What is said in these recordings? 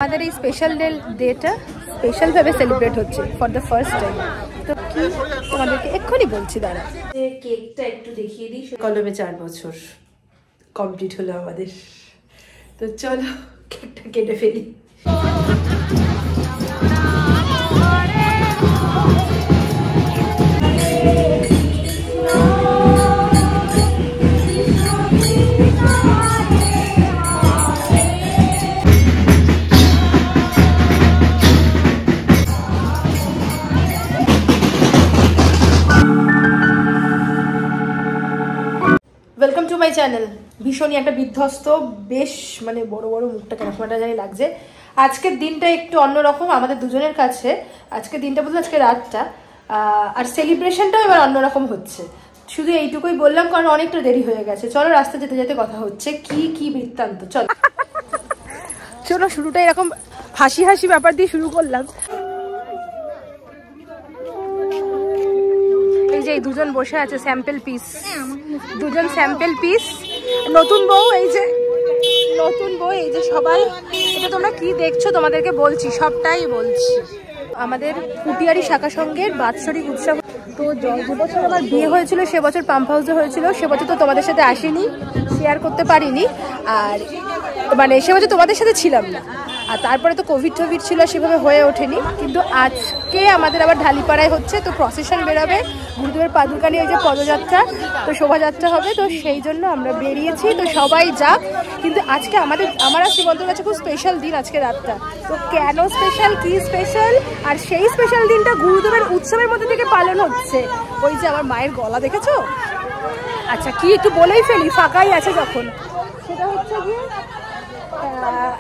আমাদের এই special data special ভাবে সেলিব্রেট হচ্ছে ফর দ্য ফার্স্ট টাইম। তো কি তোমাদেরকে এক্ষুনি বলছি, দাঁড়া কেকটা একটু দেখিয়ে দিই। কলমে 4 বছর কমপ্লিট হলো আমাদের। তো চলো কেকটা কেটে ফেলি। Welcome to my channel. ভীষণই একটা বিধ্বস্ত, বেশ মানে বড় বড় মুখটা কেনাটা জানি লাগছে। আজকের দিনটা একটু অন্যরকম আমাদের দুজনের কাছে। আজকের দিনটা বলতে আজকে রাতটা, আর সেলিব্রেশনটাও এবার অন্যরকম হচ্ছে। শুধু এইটুকুই বললাম কারণ অনেকটা দেরি হয়ে গেছে। চলো রাস্তা যেতে যেতে কথা হচ্ছে কি কি বৃত্তান্ত। চলো চলো শুরুটা এরকম হাসি হাসি ব্যাপার দিয়ে শুরু করলাম। এই যে দুজন বসে আছে, স্যাম্পল পিস, দুজন স্যাম্পল পিস। নতুন বউ, এই যে নতুন বউ, এই যে সবাই। এটা তোমরা কি দেখছো তোমাদেরকে বলছি, সবটাই বলছি। আমাদের পুটিয়ারি শাখা সংঘের বাৎসরিক উৎসব। তো যে বছর আমার বিয়ে হয়েছিল সে বছর পাম্প হাউসে হয়েছিল। সে বছর তো তোমাদের সাথে আসিনি, শেয়ার করতে পারিনি, আর মানে সে বছর তোমাদের সাথে ছিলাম না। আর তারপরে তো কোভিড ছিল, সেভাবে হয়ে ওঠেনি। কিন্তু আজকে আমাদের আবার ঢালিপাড়ায় হচ্ছে, তো প্রসেশন বেরোবে গুরুদেবের পাদুকা নিয়ে, ওই যে পদযাত্রা, তো শোভাযাত্রা হবে। তো সেই জন্য আমরা বেরিয়েছি, তো সবাই যাক। কিন্তু আজকে আমার আর শ্রীমন্তর কাছে খুব স্পেশাল দিন আজকে রাতটা। তো কেন স্পেশাল, কি স্পেশাল, আর সেই স্পেশাল দিনটা গুরুদেবের উৎসবের মধ্যে থেকে পালন হচ্ছে। ওই যে আমার মায়ের গলা দেখেছো? আচ্ছা কি একটু বলেই ফেলি, ফাঁকাই আছে যখন। সেটা হচ্ছে গিয়ে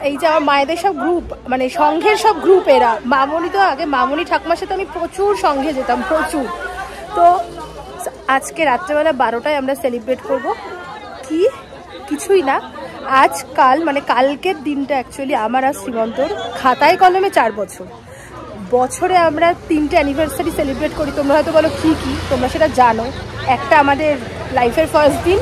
এই যে আমার মায়েদের সব গ্রুপ, মানে সংঘের সব গ্রুপ এরা। মামনি তো আগে মামনি ঠাকুমার সাথে আমি প্রচুর সংঘে যেতাম, প্রচুর। তো আজকে রাত্রেবেলা 12টায় আমরা সেলিব্রেট করব। কিছুই না, আজকাল মানে কালকের দিনটা অ্যাকচুয়ালি আমার আর শ্রীমন্তর খাতায় কলমে 4 বছর। বছরে আমরা 3টে অ্যানিভার্সারি সেলিব্রেট করি। তোমরা হয়তো বলো কি কি, তোমরা সেটা জানো। একটা আমাদের লাইফের ফার্স্ট দিন,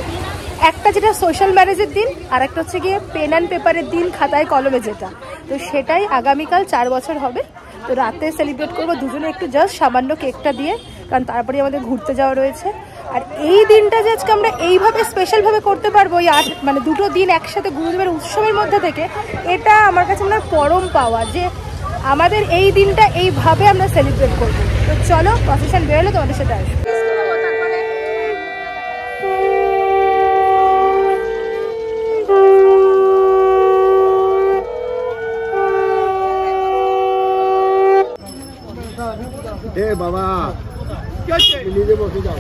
একটা যেটা সোশ্যাল ম্যারেজের দিন, আর একটা হচ্ছে গিয়ে পেন অ্যান্ড পেপারের দিন, খাতায় কলমে যেটা। তো সেটাই আগামীকাল 4 বছর হবে। তো রাতে সেলিব্রেট করবো দুজনে একটু জাস্ট সামান্য কেকটা দিয়ে, কারণ তারপরে আমাদের ঘুরতে যাওয়া রয়েছে। আর এই দিনটা যে আজকে আমরা এইভাবে স্পেশালভাবে করতে পারবো, এই মানে 2টো দিন একসাথে গুরুদেবের উৎসবের মধ্যে থেকে, এটা আমার কাছে মনে হয় পরম পাওয়া, যে আমাদের এই দিনটা এইভাবে আমরা সেলিব্রেট করবো। তো চলো প্রসেশন বেরোলে তোমাদের সাথে আসবো। এ বাবা নিজে বসে যাও।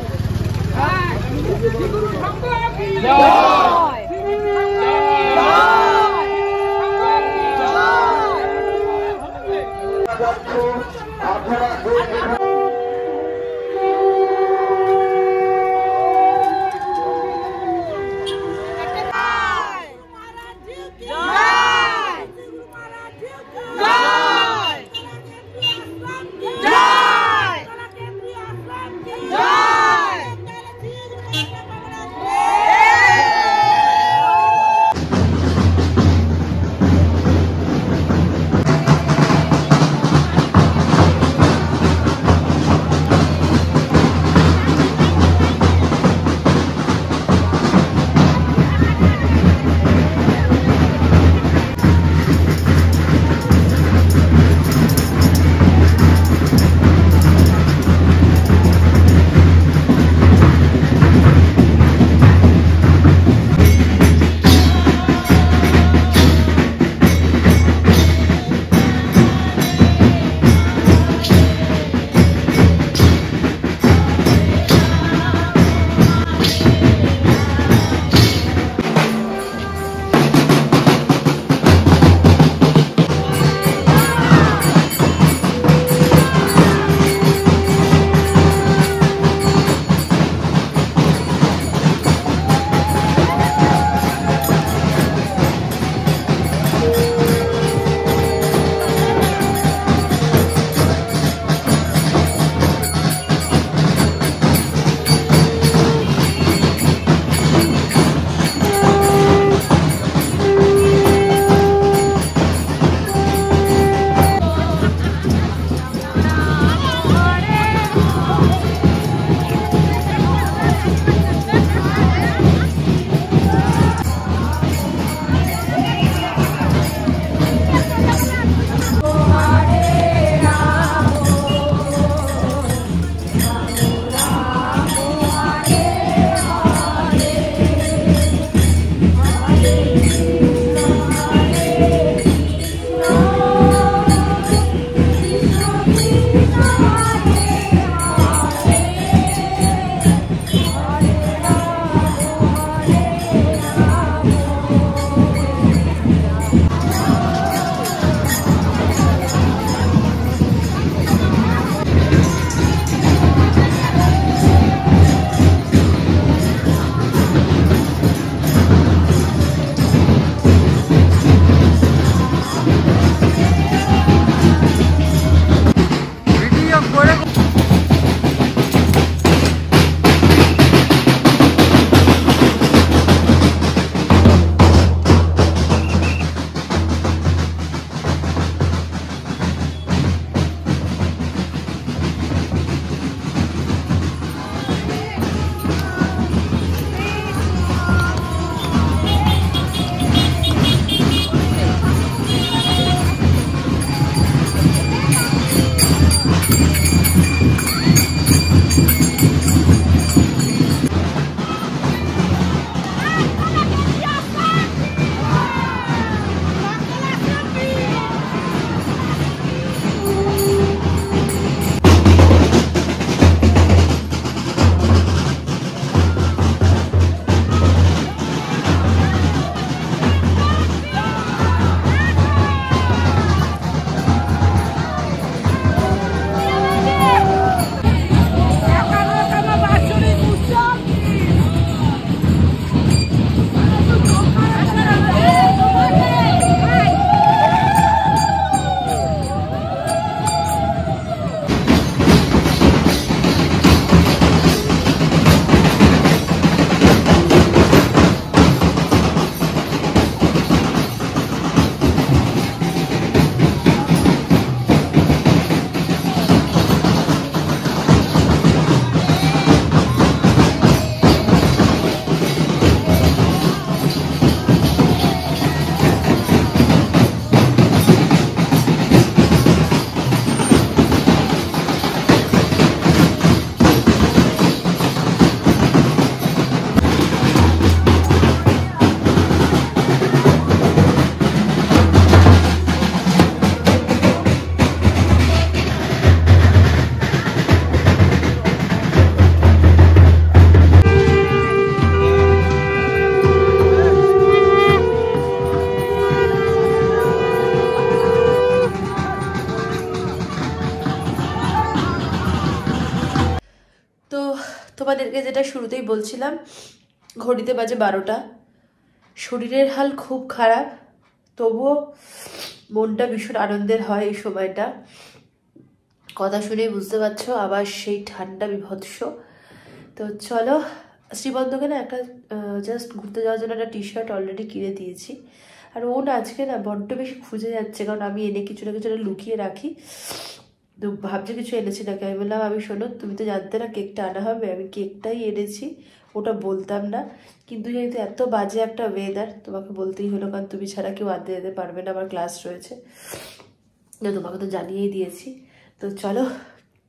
তোমাদেরকে যেটা শুরুতেই বলছিলাম, ঘড়িতে বাজে 12টা, শরীরের হাল খুব খারাপ, তবুও মনটা ভীষণ আনন্দের হয় এই সময়টা। কথা শুনে বুঝতে পারছো আবার সেই ঠান্ডা বিভৎস। তো চলো, শ্রীবন্ধকে না একটা জাস্ট ঘুরতে যাওয়ার জন্য একটা টি শার্ট অলরেডি কিনে দিয়েছি। আর ও না আজকে না বড্ড বেশি খুঁজে যাচ্ছে, কারণ আমি এনে কিছু না কিছু লুকিয়ে রাখি। তো ভাবছি কিছু এনেছি নাকি, আমি বললাম আমি শোনো তুমি তো জানতে না কেকটা আনা হবে, আমি কেকটাই এনেছি, ওটা বলতাম না, কিন্তু যেহেতু এত বাজে একটা ওয়েদার তোমাকে বলতেই হলো, কারণ তুমি ছাড়া কেউ আনতে যেতে পারবে না, আমার ক্লাস রয়েছে, তোমাকে তো জানিয়েই দিয়েছি। তো চলো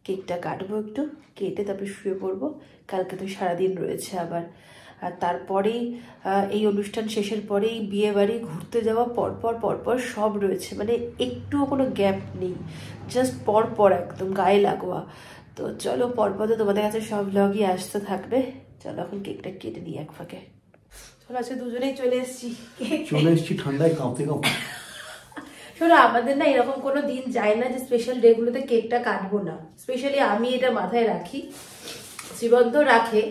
কেকটা কাটবো, একটু কেটে তারপরে শুয়ে পড়বো, কালকে তো সারাদিন রয়েছে আবার। আর তারপরেই এই অনুষ্ঠান শেষের পরেই বিয়ে বাড়ি, ঘুরতে যাওয়া, পরপর সব রয়েছে, মানে একটুও কোনো গ্যাপ নেই, জাস্ট পরপর একদম গায়ে লাগোয়া। তো চলো পরপর তো তোমাদের কাছে সব ব্লগই আসতে থাকবে। চলো এখন কেকটা কেটে নিই এক ফাঁকে। চলো আজকে দুজনেই চলে এসেছি ঠান্ডায় কাঁপতে কাঁপতে। শোনো, আমাদের না এরকম কোনো দিন যায় না যে স্পেশাল ডেগুলোতে কেকটা কাটবো না। স্পেশালি আমি এটা মাথায় রাখি, শ্রীবন্ত রাখে,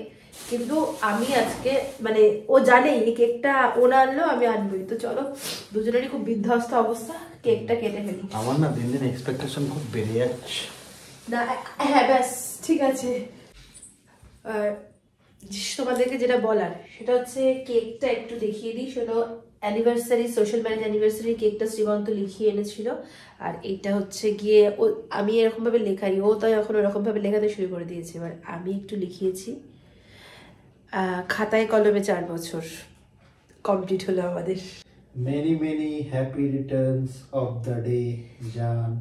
কিন্তু আমি আজকে মানে ও জানে এই কেকটা ও না আনলেও আমি আনবই। তো চলো, দুজনেরই খুব বিধ্বস্ত অবস্থা, কেকটা কেটে ফেলি। আমার না দিন দিন এক্সপেকটেশন খুব বেড়ে যাচ্ছে। না হ্যাঁ ব্যাস ঠিক আছে। তোমাদেরকে যেটা বলার সেটা হচ্ছে কেকটা একটু দেখিয়ে দিই। শোনো, অ্যানিভার্সারি, সোশ্যাল ম্যারেজ অ্যানিভার্সারি কেকটা শ্রীবন্ত লিখিয়ে এনেছিল। আর এইটা হচ্ছে গিয়ে ও, আমি এরকমভাবে লেখাই, ও তাই এখন ওরকমভাবে লেখাতে শুরু করে দিয়েছে। এবার আমি একটু লিখিয়েছি, খাতায় কলমে 4 বছর কমপ্লিট হলো আমাদের। Many many happy returns of the day, Jan.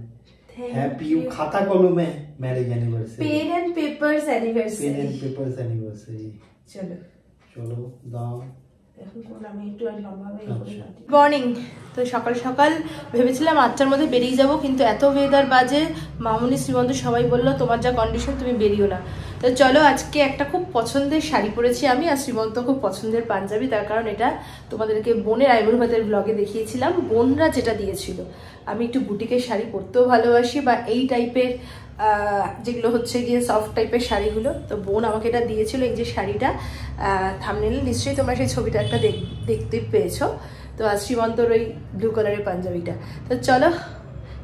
Happy you খাতা কলমে marriage anniversary. Pen and papers anniversary. Pen and papers anniversary. চলো দাও। মর্নিং। তো সকাল সকাল ভেবেছিলাম 8টার মধ্যে বেরিয়ে যাব, কিন্তু এত ওয়েদার বাজে, মামুনি শ্রীবন্ত সবাই বললো তোমার যা কন্ডিশন তুমি বেরিও না। তো চলো, আজকে একটা খুব পছন্দের শাড়ি পরেছি আমি, আর শ্রীবন্ত খুব পছন্দের পাঞ্জাবি। তার কারণ এটা তোমাদেরকে বোনের আইবুড়ো ভাতের ব্লগে দেখিয়েছিলাম, বোনরা যেটা দিয়েছিল। আমি একটু বুটিকের শাড়ি পরতেও ভালোবাসি, বা এই টাইপের যেগুলো হচ্ছে গিয়ে সফট টাইপের শাড়িগুলো। তো বোন আমাকে এটা দিয়েছিল, এই যে শাড়িটা, থাম্বনেইলে নিশ্চয়ই তোমরা সেই ছবিটা একটা দেখতে পেয়েছো। তো আর শ্রীমন্তর ওই ব্লু কালারের পাঞ্জাবিটা। তো চলো,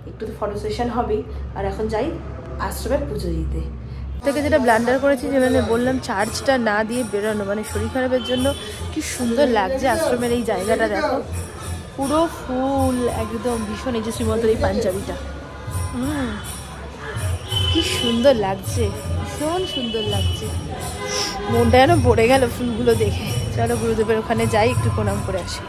একটু তো ফটো সেশন হবেই। আর এখন যাই আশ্রমে পুজো দিতে। থেকে যেটা ব্লান্ডার করেছি, যে মানে বললাম চার্জটা না দিয়ে বেরোনো, মানে শরীর খারাপের জন্য কি সুন্দর লাগছে আশ্রমের এই জায়গাটা, দেখো পুরো ফুল একদম ভীষণ। এই যে শ্রীমন্তর এই পাঞ্জাবিটা, কি সুন্দর লাগছে, ভীষণ সুন্দর লাগছে, মনটা যেন ভরে গেল ফুলগুলো দেখে। চলো গুরুদেবের ওখানে যাই, একটু প্রণাম করে আসি।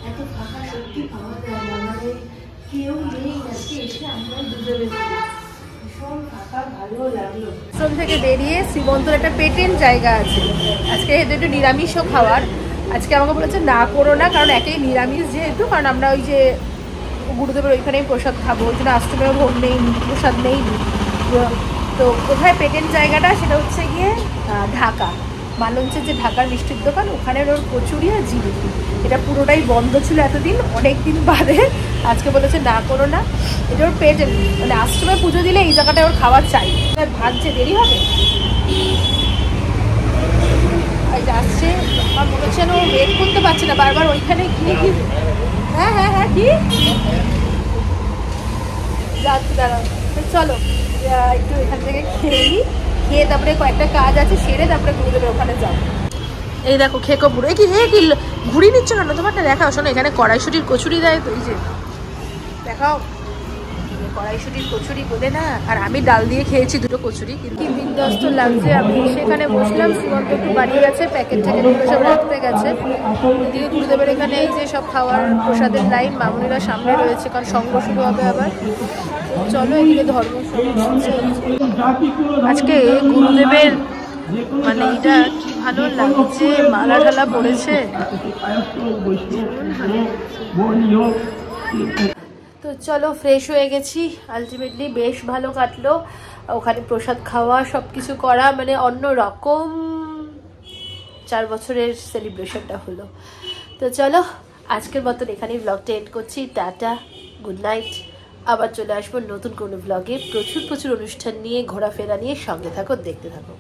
এত ফাঁকা সত্যি পাওয়া যায় না, মানে কেউ নেই আজকে, এসে আমরা দুজনে ভীষণ ফাঁকা, ভালো লাগলো। আশ্রম থেকে বেরিয়ে শ্রীমন্তর একটা পেটেন্ট জায়গা আছে, আজকে একটু নিরামিষও খাওয়ার। আজকে আমাকে বলেছে না করো না, কারণ একেই নিরামিষ যেহেতু, কারণ আমরা ওই যে গুরুদেবের ওইখানেই প্রসাদ খাবো, ওই জন্য আশ্রমেও ভোগ নেই, প্রসাদ নেই। তো কোথায় পেটেন্ট জায়গাটা, সেটা হচ্ছে গিয়ে ঢাকা, মালঞ্চের যে ঢাকার মিষ্টির দোকান, ওখানের ওর কচুরি আর জিলিপি, এটা পুরোটাই বন্ধ ছিল এতদিন, অনেক দিন বাদে আজকে বলেছে না করো না। এটা ওর পেটেন্ট, মানে আশ্রমে পুজো দিলে এই জায়গাটা ওর খাওয়ার চাই। ভাবছে দেরি হবে, আসছে, আমার মনে হচ্ছে ও ওয়েট করতে পারছে না, বারবার ওইখানে গিয়ে কি হ্যাঁ হ্যাঁ হ্যাঁ কি যাচ্ছে, দাঁড়াও। চলো একটু এখান থেকে খেয়ে নিই, খেয়ে তারপরে কয়েকটা কাজ আছে সেরে তারপরে গুরুদেবের ওখানে যাবো। এই দেখো খেকো পুরো, কি ঘুরিয়ে নিচ্ছ কেন, তোমারটা দেখাও। শোনো, এখানে কড়াইশুটির কচুরি দেয়, তো এই যে দেখাও কড়াইশুটির কচুরি বলে না। আর আমি ডাল দিয়ে খেয়েছি 2টো কচুরি, কিন্তু বিধ্বস্ত লাগছে। আমি সেখানে বসলাম, শ্রীমন্ত একটু বানিয়ে গেছে, প্যাকেট ট্যাকেটগুলো সব রাখতে গেছে। এদিকে গুরুদেবের এখানে এই যে সব খাওয়ার প্রসাদের লাইন, মামুনিরা সামনে রয়েছে, কারণ সঙ্গ শুরু হবে আবার। চলো এদিকে ধর্ম আজকে গুরুদেবের, মানে এটা কি ভালো লাগছে, মালা ঢালা পড়েছে। তো চলো ফ্রেশ হয়ে গেছি, আলটিমেটলি বেশ ভালো কাটলো। ওখানে প্রসাদ খাওয়া, সব কিছু করা, মানে অন্য রকম 4 বছরের সেলিব্রেশনটা হলো। তো চলো আজকের মতন এখানেই ব্লগটা এন্ড করছি। Tata, good night. আবার চলে আসবো নতুন কোনো ব্লগে প্রচুর প্রচুর অনুষ্ঠান নিয়ে, ঘোরাফেরা নিয়ে। সঙ্গে থাকো, দেখতে থাকো।